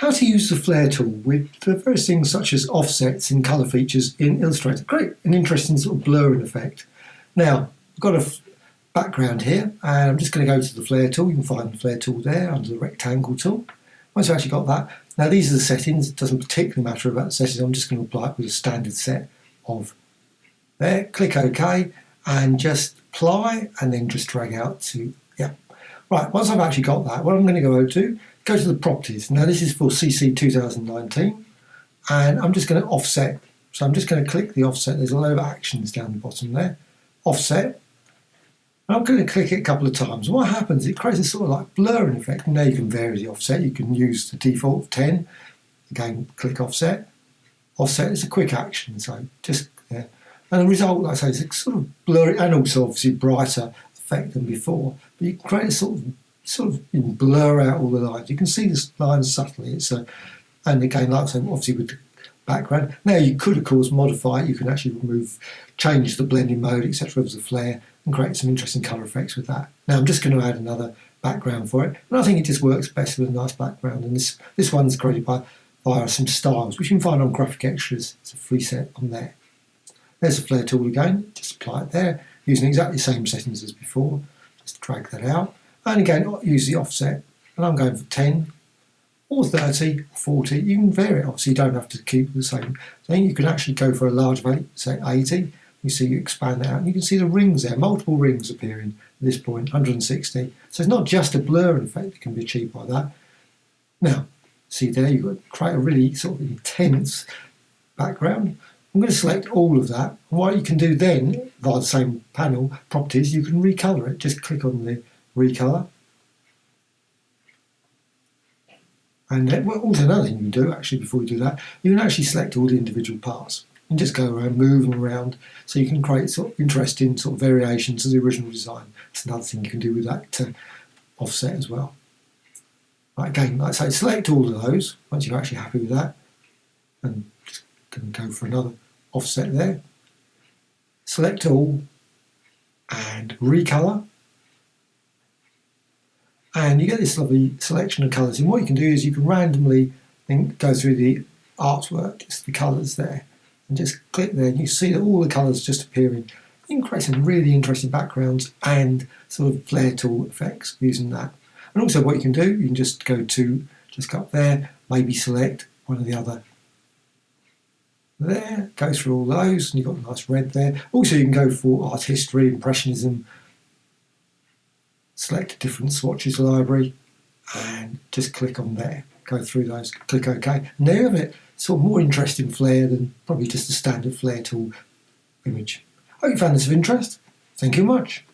how to use the flare tool with the various things such as offsets and colour features in Illustrator. Great, an interesting sort of blurring effect. Now, I've got a background here, and I'm just going to go to the flare tool. You can find the flare tool there under the rectangle tool. Once you've actually got that, now these are the settings. It doesn't particularly matter about the settings. I'm just going to apply it with a standard set of there. Click OK, and just apply, and then just drag out to, yeah. Right, once I've actually got that, what I'm going to go to the properties. Now this is for CC 2019, and I'm just going to offset. So I'm just going to click the offset. There's a load of actions down the bottom there. Offset. And I'm going to click it a couple of times. What happens, it creates a sort of like blurring effect. Now you can vary the offset. You can use the default of 10. Again, click offset. Offset is a quick action, so just there. And the result, like I say, is a sort of blurry and also obviously brighter effect than before. But you can create a sort of blur out all the lines. You can see the lines subtly. And again, like I say, obviously with the background. Now you could, of course, modify it. You can actually change the blending mode, etc. of the flare and create some interesting colour effects with that. Now I'm just going to add another background for it. And I think it just works best with a nice background. And this one's created via some styles, which you can find on Graphic Extras. It's a free set on there. There's the flare tool again. Just apply it there, using exactly the same settings as before. Just drag that out. And again, use the offset. And I'm going for 10 or 30 or 40. You can vary it. Obviously, you don't have to keep the same thing. You can actually go for a large value, say 80. You see, you expand that out, and you can see the rings there, multiple rings appearing at this point, 160. So it's not just a blur effect that can be achieved by that. Now, see there, you've got to create a really sort of intense background. I'm going to select all of that. And what you can do then, via the same panel, properties, you can recolor it. Just click on the recolor. And then, well, also another thing you can do, actually, before you do that, you can actually select all the individual parts. And just go around, move them around, so you can create sort of interesting sort of variations to the original design. It's another thing you can do with that offset as well. Right, again, like I say, select all of those once you're actually happy with that, and just going to go for another offset there. Select all and recolor, and you get this lovely selection of colours. And what you can do is you can randomly go through the artwork, just the colours there. And just click there, and you see that all the colours just appearing. You can create some really interesting backgrounds and sort of flare tool effects using that. And also what you can do, you can just go up there, maybe select one of the other there, go through all those, and you've got a nice red there. Also you can go for art history, impressionism, select a different swatches library, and just click on there. Go through those, click OK, and there you have it. Sort of more interesting flare than probably just a standard flare tool image. I hope you found this of interest. Thank you much.